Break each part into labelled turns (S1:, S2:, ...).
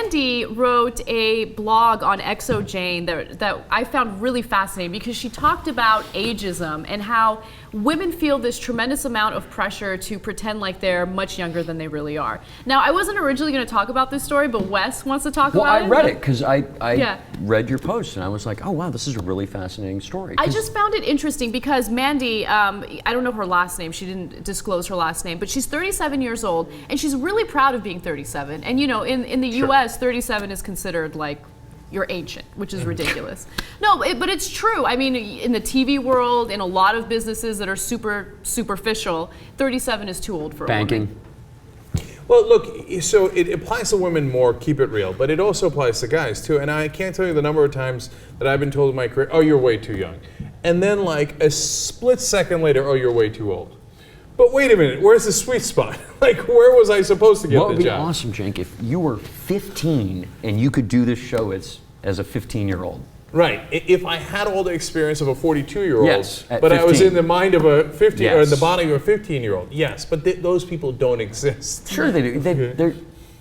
S1: Mandy wrote a blog on XOjane that I found really fascinating because she talked about ageism and how women feel this tremendous amount of pressure to pretend like they're much younger than they really are. Now, I wasn't originally going to talk about this story, but Wes wants to talk about it.
S2: Well, I read it because I read your post and I was like, oh wow, this is a really fascinating story.
S1: I just found it interesting because Mandy, I don't know her last name, she didn't disclose her last name, but she's 37 years old and she's really proud of being 37. And you know, in the US, 37 is considered like you're ancient, which is ridiculous. No, but it's true. I mean, in the TV world, in a lot of businesses that are super superficial, 37 is too old for
S2: banking.
S1: A woman.
S3: Well, look, so it applies to women more, keep it real, but it also applies to guys too. And I can't tell you the number of times that I've been told in my career, oh, you're way too young. And then like a split second later, oh, you're way too old. But wait a minute, where's the sweet spot? Like, where was I supposed to get the job?
S2: What would be awesome, Cenk, if you were 15 and you could do this show as a 15-year-old?
S3: Right. If I had all the experience of a 42-year-old,
S2: yes,
S3: but
S2: 15.
S3: I was in the mind of a 15,
S2: yes.
S3: or in the body of a 15-year-old, yes. But those people don't exist.
S2: Sure they do.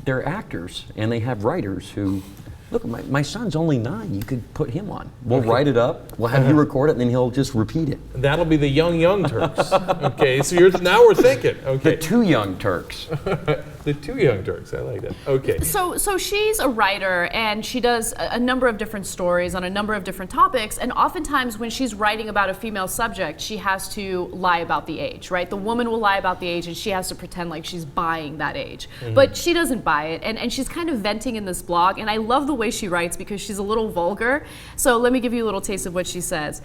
S2: They're actors, and they have writers who... Look, my son's only 9. You could put him on. We'll write it up. We'll have you record it, and then he'll just repeat it.
S3: That'll be the young Turks. Okay, so now we're thinking. Okay,
S2: the 2 young Turks.
S3: The 2 young Turks. I like that. Okay.
S1: So she's a writer, and she does a number of different stories on a number of different topics. And oftentimes, when she's writing about a female subject, she has to lie about the age, right? The woman will lie about the age, and she has to pretend like she's buying that age. But she doesn't buy it, and she's kind of venting in this blog. And I love the way she writes because she's a little vulgar. So let me give you a little taste of what she says.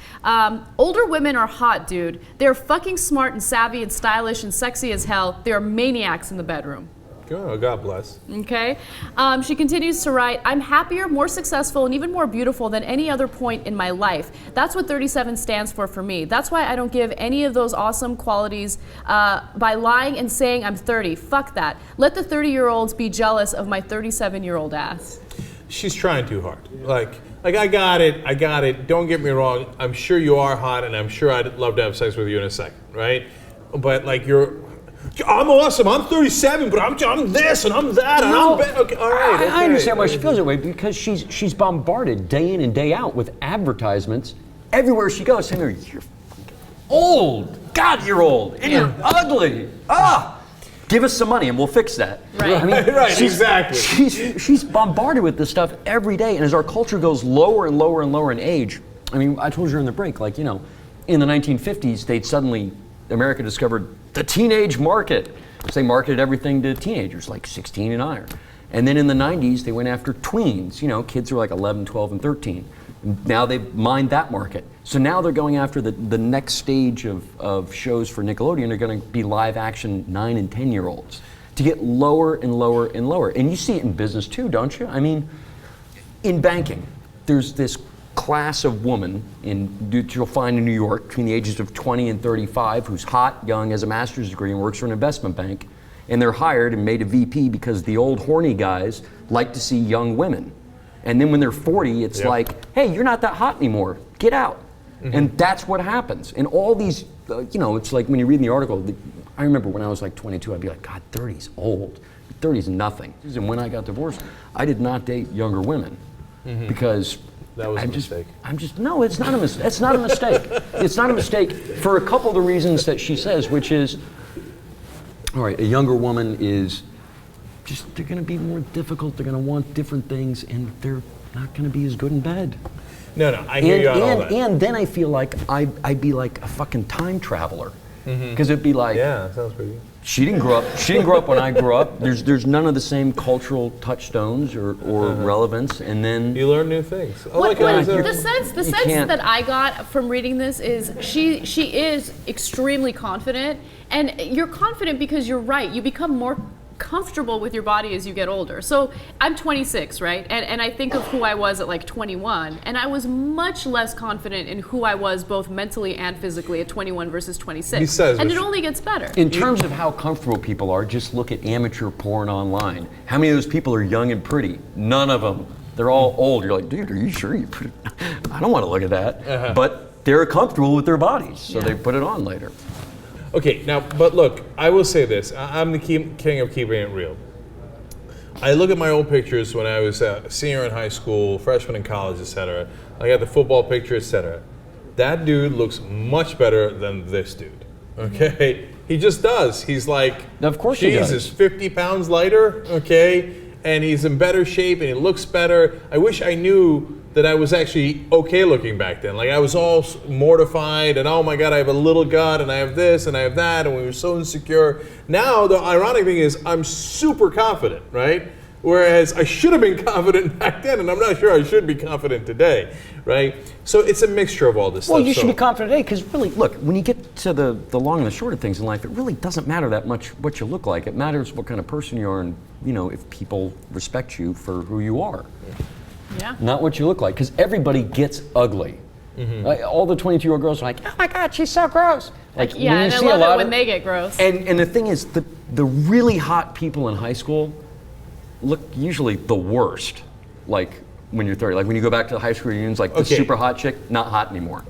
S1: Older women are hot, dude. They're fucking smart and savvy and stylish and sexy as hell. They're maniacs in the bedroom.
S3: Oh, God bless.
S1: Okay. She continues to write, I'm happier, more successful, and even more beautiful than any other point in my life. That's what 37 stands for me. That's why I don't give any of those awesome qualities by lying and saying I'm 30. Fuck that. Let the 30-year-olds be jealous of my 37-year-old ass.
S3: She's trying too hard. Like I got it. Don't get me wrong. I'm sure you are hot, and I'm sure I'd love to have sex with you in a second, right? But like I'm awesome. I'm 37, but I'm this and I'm that and I'm okay. All right.
S2: I understand why she feels that way because she's bombarded day in and day out with advertisements everywhere she goes saying, "You're old. God, you're old, and you're ugly. Give us some money and we'll fix that."
S1: Right.
S2: I mean,
S3: right. Exactly.
S2: She's bombarded with this stuff every day, and as our culture goes lower and lower and lower in age, I mean, I told you in the break, like, you know, in the 1950s, America discovered the teenage market. So they marketed everything to teenagers, like 16 and higher. And then in the 90s, they went after tweens, you know, kids who are like 11, 12, and 13. Now they've mined that market. So now they're going after the next stage of shows for Nickelodeon. They're going to be live action 9 and 10-year-olds to get lower and lower and lower. And you see it in business too, don't you? I mean, in banking, there's this class of woman you'll find in New York between the ages of 20 and 35 who's hot, young, has a master's degree and works for an investment bank. And they're hired and made a VP because the old horny guys like to see young women. And then when they're 40, it's like, hey, you're not that hot anymore. Get out. And that's what happens. And all these, you know, it's like when you read in the article, I remember when I was like 22, I'd be like, God, 30's old. 30's nothing. And when I got divorced, I did not date younger women because
S3: that was a mistake.
S2: No, it's not a mistake. It's not a mistake. It's not a mistake for a couple of the reasons that she says, which is, all right, a younger woman is just, they're going to be more difficult, they're going to want different things, and they're not going to be as good in bed.
S3: No, I hear you on all that.
S2: And then I feel like I'd be like a fucking time traveler. Because it'd be like,
S3: yeah, that sounds pretty good.
S2: She didn't grow up when I grew up. There's none of the same cultural touchstones or relevance, and then
S3: you learn new things.
S1: The sense that I got from reading this is she is extremely confident, and you're confident because you're right. You become more comfortable with your body as you get older. So I'm 26, right? And I think of who I was at like 21, and I was much less confident in who I was both mentally and physically at 21 versus 26. And it only gets better.
S2: In terms of how comfortable people are, just look at amateur porn online. How many of those people are young and pretty? None of them. They're all old. You're like, dude, are you sure you put it? I don't want to look at that. But they're comfortable with their bodies, so they put it on later.
S3: Okay, now, but look, I will say this. I'm the king of keeping it real. I look at my old pictures when I was a senior in high school, freshman in college, etc. I got the football picture, etc. That dude looks much better than this dude. Okay, he just does. He's like,
S2: Of course he does.
S3: Jesus, 50 pounds lighter. Okay, and he's in better shape and he looks better. I wish I knew that I was actually okay looking back then. Like I was all mortified and oh my God, I have a little gut and I have this and I have that and we were so insecure. Now the ironic thing is I'm super confident, right? Whereas I should have been confident back then and I'm not sure I should be confident today, right? So it's a mixture of all this stuff.
S2: Well, you should
S3: So-
S2: be confident today because really, look, when you get to the long and the short of things in life, it really doesn't matter that much what you look like. It matters what kind of person you are and, you know, if people respect you for who you are.
S1: Yeah.
S2: Not what you look like, because everybody gets ugly. All the 22-year-old girls are like, oh my God, she's so gross. Like,
S1: Yeah,
S2: when you
S1: and I
S2: see a
S1: love
S2: lot
S1: it when
S2: of-
S1: they get gross.
S2: And the thing is, the really hot people in high school look usually the worst. Like when you're 30, like when you go back to the high school reunions, like the
S3: Okay.
S2: super hot chick, not hot anymore.